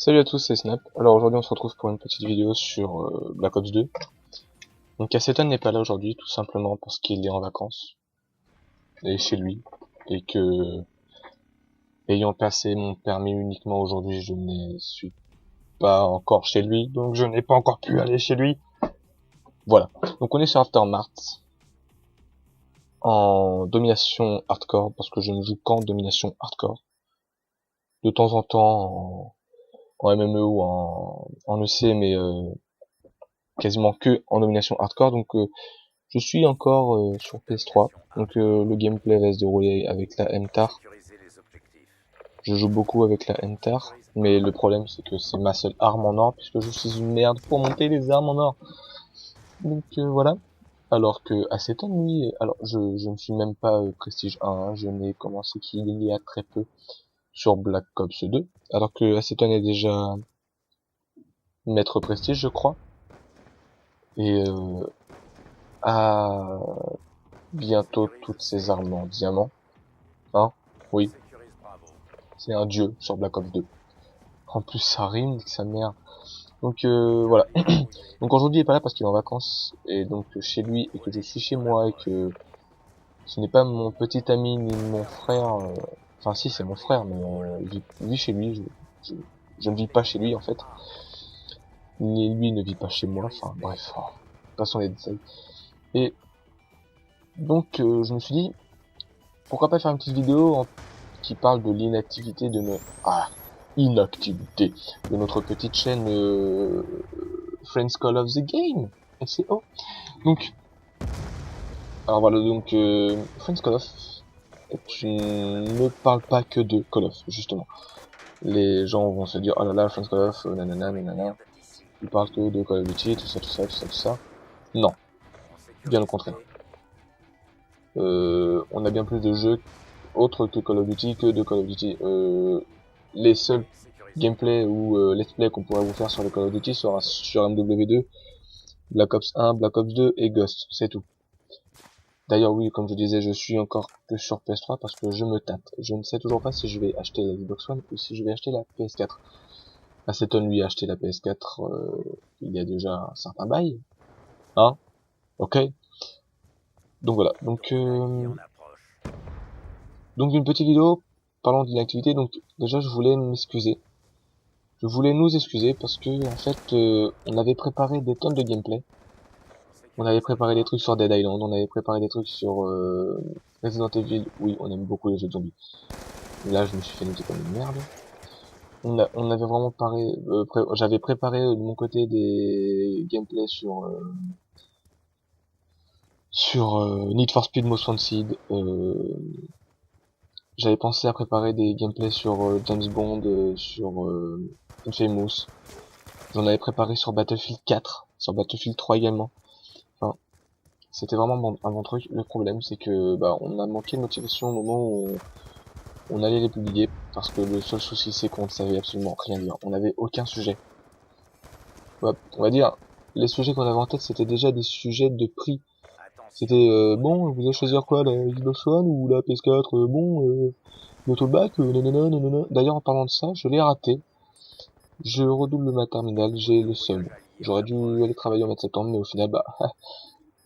Salut à tous, c'est Snap. Alors aujourd'hui on se retrouve pour une petite vidéo sur Black Ops 2. Donc Aceton n'est pas là aujourd'hui, tout simplement parce qu'il est en vacances. Et chez lui. Et que, ayant passé mon permis uniquement aujourd'hui, je ne suis pas encore chez lui. Donc je n'ai pas encore pu aller chez lui. Voilà. Donc on est sur Aftermath. En domination hardcore, parce que je ne joue qu'en domination hardcore. De temps en temps en MME ou en EC, mais quasiment que en domination hardcore. Donc je suis encore sur PS3, donc le gameplay va se dérouler avec la MTAR. Je joue beaucoup avec la MTAR, mais le problème c'est que c'est ma seule arme en or, puisque je suis une merde pour monter les armes en or. Donc voilà. Alors que Aceton, lui, alors je ne suis même pas Prestige 1, hein, je n'ai commencé qu'il y a très peu sur Black Ops 2, alors que Aceton est déjà maître Prestige, je crois, et a bientôt toutes ses armes en diamant. Hein? Oui, c'est un dieu sur Black Ops 2. En plus, ça rime, sa mère. Donc voilà. Donc aujourd'hui, il est pas là parce qu'il est en vacances et donc chez lui et que je suis chez moi et que ce n'est pas mon petit ami ni mon frère. Enfin, si, c'est mon frère, mais il vit chez lui. Je ne vis pas chez lui en fait. Ni lui ne vit pas chez moi. Enfin bref, passons les détails. Et donc je me suis dit, pourquoi pas faire une petite vidéo qui parle de l'inactivité de nos inactivité de notre petite chaîne Friends Call of the Game, FCO. Donc alors voilà, donc Friends Call of, tu ne parles pas que de Call of, justement. Les gens vont se dire oh là là, Friends Call of, nanana nanana, ils parlent que de Call of Duty, tout ça tout ça tout ça tout ça. Non, bien au contraire. On a bien plus de jeux autres que Call of Duty que de Call of Duty. Les seuls gameplay ou let's play qu'on pourrait vous faire sur le Call of Duty sera sur MW2, Black Ops 1, Black Ops 2 et Ghost, c'est tout. D'ailleurs oui, comme je disais, je suis encore que sur PS3 parce que je me tâte. Je ne sais toujours pas si je vais acheter la Xbox One ou si je vais acheter la PS4. Aceton lui a acheté la PS4 il y a déjà un certain bail. Hein? Ok. Donc voilà. Donc une petite vidéo parlant de l'inactivité. Donc déjà je voulais m'excuser. Je voulais nous excuser parce que en fait on avait préparé des tonnes de gameplay. On avait préparé des trucs sur Dead Island, on avait préparé des trucs sur Resident Evil. Oui, on aime beaucoup les jeux de zombies. Là, je me suis fait noter comme une merde. On avait vraiment parlé. J'avais préparé de mon côté des gameplays sur Need for Speed Most Wanted. J'avais pensé à préparer des gameplays sur James Bond, sur Infamous. J'en avais préparé sur Battlefield 4, sur Battlefield 3 également. Enfin, c'était vraiment un bon truc. Le problème, c'est que on a manqué de motivation au moment où on allait les publier, parce que le seul souci, c'est qu'on ne savait absolument rien dire. On n'avait aucun sujet. On va dire, les sujets qu'on avait en tête, c'était déjà des sujets de prix. C'était, bon, vous allez choisir quoi, la Xbox One ou la PS4, l'autobac, nanana, nanana. D'ailleurs, en parlant de ça, je l'ai raté. Je redouble ma terminale, j'ai le seum. J'aurais dû aller travailler en mois de septembre, mais au final,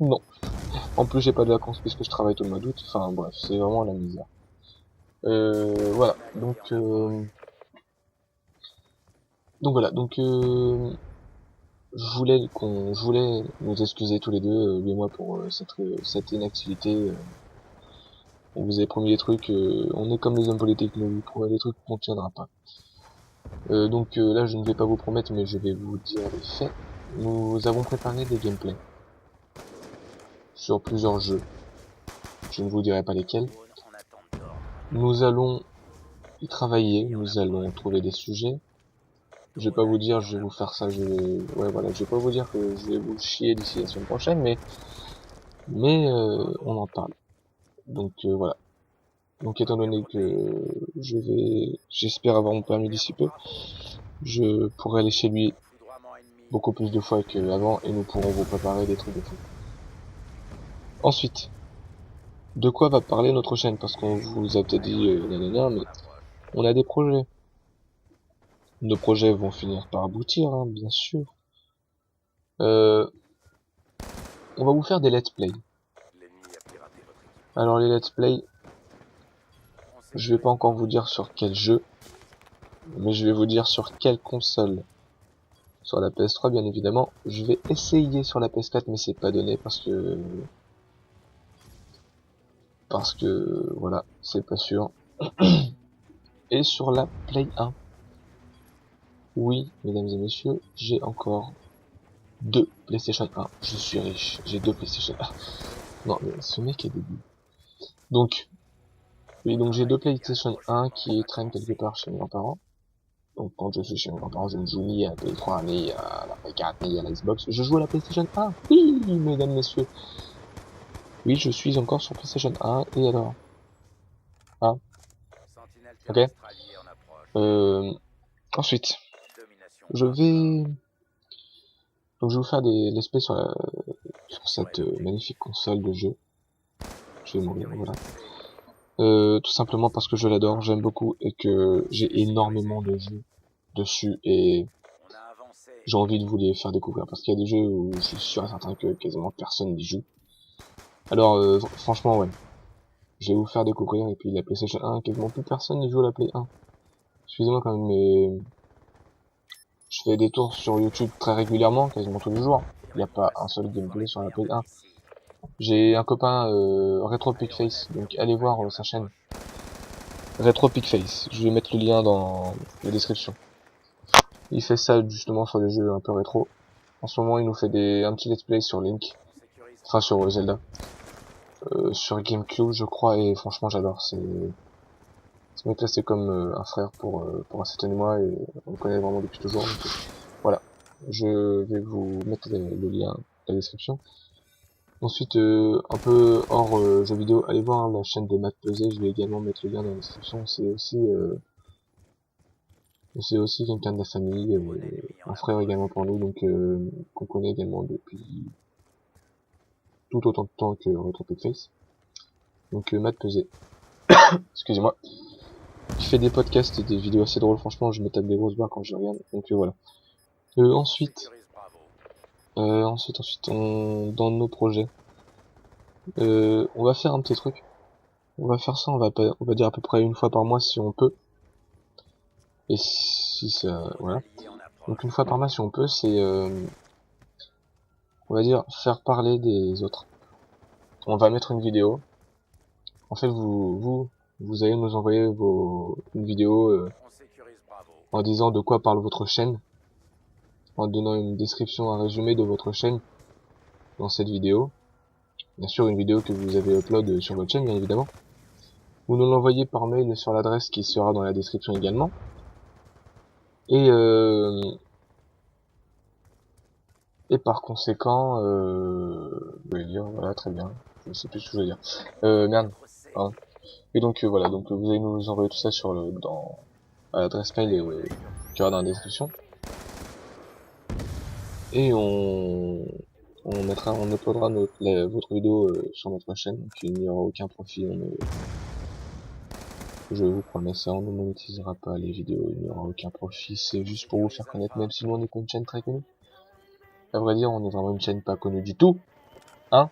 non. En plus, j'ai pas de vacances puisque je travaille tout le mois d'août. Enfin, bref, c'est vraiment la misère. Voilà. Donc voilà. Je voulais nous excuser tous les deux, lui et moi, pour cette inactivité. On vous avait promis des trucs. On est comme les hommes politiques, nous vous promet des trucs qu'on tiendra pas. Là, je ne vais pas vous promettre, mais je vais vous dire les faits. Nous avons préparé des gameplays sur plusieurs jeux. Je ne vous dirai pas lesquels. Nous allons y travailler, nous allons trouver des sujets. Je vais pas vous dire, je vais vous faire ça, ouais voilà, je vais pas vous dire que je vais vous chier d'ici la semaine prochaine, mais on en parle. Donc voilà. Donc étant donné que j'espère avoir mon permis d'ici peu, je pourrai aller chez lui beaucoup plus de fois qu'avant et nous pourrons vous préparer des trucs de fou. Ensuite, de quoi va parler notre chaîne? Parce qu'on vous a peut-être dit nanana, mais on a des projets. nos projets vont finir par aboutir, hein, bien sûr. On va vous faire des let's play. Alors les let's play, je vais pas encore vous dire sur quel jeu, mais je vais vous dire sur quelle console. Sur la PS3 bien évidemment. Je vais essayer sur la PS4 mais c'est pas donné parce que voilà, c'est pas sûr. Et sur la Play 1. Oui, mesdames et messieurs, j'ai encore 2 PlayStation 1. Je suis riche, j'ai 2 PlayStation 1. Non mais ce mec est débile. Donc, oui, donc j'ai 2 PlayStation 1 qui traînent quelque part chez mes grands-parents. Donc quand je suis chez mes grands-parents, je ne joue ni à la Play 3, ni à la Play 4, ni à la Xbox. Je joue à la PlayStation 1. Oui, mesdames, messieurs. Oui, je suis encore sur PlayStation 1. Et alors? Ah, ok. Euh, ensuite, je vais... Donc je vais vous faire des let's play sur cette magnifique console de jeu. Je vais mourir, voilà. Tout simplement parce que je l'adore, j'aime beaucoup et que j'ai énormément de jeux dessus et j'ai envie de vous les faire découvrir parce qu'il y a des jeux où je suis sûr et certain que quasiment personne n'y joue. Alors franchement ouais, je vais vous faire découvrir et puis la PlayStation 1, quasiment plus personne n'y joue à la Play 1. Excusez-moi quand même mais je fais des tours sur YouTube très régulièrement, quasiment tous les jours. Il n'y a pas un seul gameplay sur la Play 1. J'ai un copain Retro Face, donc allez voir sa chaîne Retro Face. Je vais mettre le lien dans la description. Il fait ça justement sur les jeux un peu rétro. En ce moment, il nous fait un petit let's play sur Link, enfin sur Zelda, sur GameCube, je crois, et franchement, j'adore. Ce mec-là, c'est comme un frère pour un certain moi, et on le connaît vraiment depuis toujours. Donc, voilà, je vais vous mettre le lien dans la description. Ensuite, un peu hors jeux vidéo, allez voir la chaîne de Matt Pesé, je vais également mettre le lien dans la description. C'est aussi quelqu'un de la famille, un frère également pour nous, donc qu'on connaît également depuis tout autant de temps que Retro Face. Donc Matt Pesé, excusez-moi, qui fait des podcasts et des vidéos assez drôles, franchement je me tape des grosses barres quand je regarde, donc voilà. Ensuite, dans nos projets, on va faire un petit truc. On va faire ça, on va dire à peu près une fois par mois si on peut. Et si ça, voilà. Donc une fois par mois si on peut, c'est, on va dire, faire parler des autres. On va mettre une vidéo. En fait, vous allez nous envoyer une vidéo en disant de quoi parle votre chaîne, en donnant une description, un résumé de votre chaîne dans cette vidéo. Bien sûr, une vidéo que vous avez upload sur votre chaîne, bien évidemment. Vous nous l'envoyez par mail sur l'adresse qui sera dans la description également. Et par conséquent, je vais dire, voilà, très bien. Je sais plus ce que je veux dire. Merde. Pardon. Et donc voilà, donc vous allez nous envoyer tout ça à l'adresse mail qui aura dans la description. Et on uploadera votre vidéo sur notre chaîne, donc il n'y aura aucun profit. Je vous promets ça, on ne monétisera pas les vidéos, il n'y aura aucun profit, c'est juste pour vous faire connaître, même si nous on n'est pas une chaîne très connue. À vrai dire, on est vraiment une chaîne pas connue du tout, hein.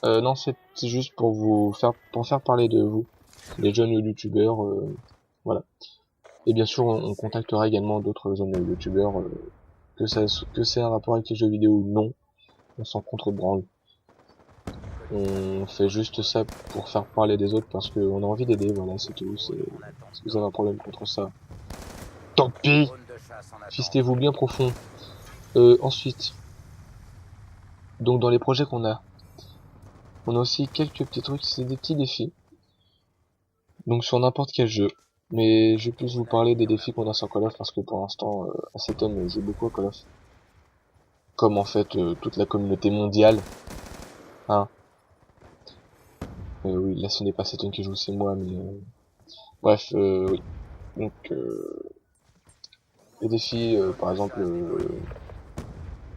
Non, c'est juste pour faire parler de vous, les jeunes youtubeurs, voilà. Et bien sûr, on contactera également d'autres jeunes youtubeurs, que c'est un rapport avec les jeux vidéo ou non, on s'en contre-branle. On fait juste ça pour faire parler des autres parce qu'on a envie d'aider, voilà, c'est tout. Si vous avez un problème contre ça, tant pis, fistez-vous bien profond. Ensuite, donc dans les projets qu'on a, on a aussi quelques petits trucs, c'est des petits défis. Donc sur n'importe quel jeu. Mais je vais plus vous parler des défis qu'on a sur Call of parce que pour l'instant, à cet homme joue beaucoup à Call of. Comme en fait toute la communauté mondiale. Hein. Oui, là ce n'est pas cet homme qui joue, c'est moi, mais bref, oui. Donc les défis, par exemple,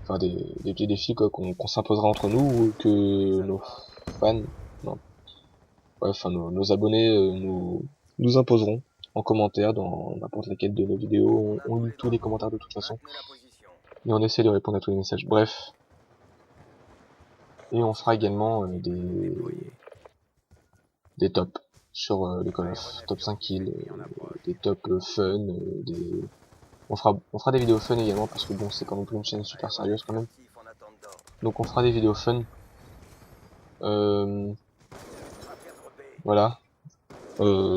enfin des petits défis quoi qu'on s'imposera entre nous ou que nos fans, non, ouais, enfin nos abonnés nous imposeront. en commentaire dans n'importe laquelle de nos vidéos. On lit tous les commentaires de toute façon. Et on essaie de répondre à tous les messages. Bref. Et on fera également des tops sur les Call of. Top 5 kills, des tops fun, on fera des vidéos fun également parce que bon, c'est pas non plus une chaîne super sérieuse quand même. Donc on fera des vidéos fun. Voilà.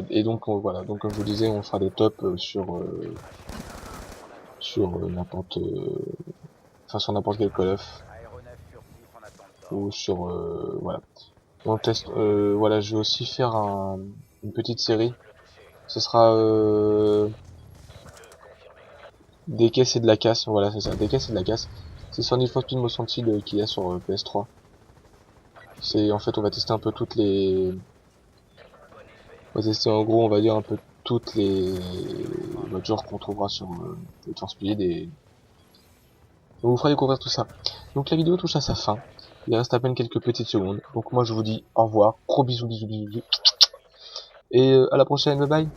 Et donc voilà, donc comme je vous disais, on fera des tops sur n'importe enfin sur n'importe quel Call of ou sur voilà. On teste voilà, je vais aussi faire une petite série. Ce sera des caisses et de la casse, voilà, c'est ça, des caisses et de la casse. C'est sur Need for Speed Most Wanted qu'il y a sur PS3. C'est en fait, on va tester un peu on va tester en gros, on va dire un peu toutes les voitures qu'on trouvera sur Need for Speed et on vous fera découvrir tout ça. Donc la vidéo touche à sa fin. Il reste à peine quelques petites secondes. Donc moi je vous dis au revoir, gros bisous, bisous, bisous, bisous. Et à la prochaine, bye bye.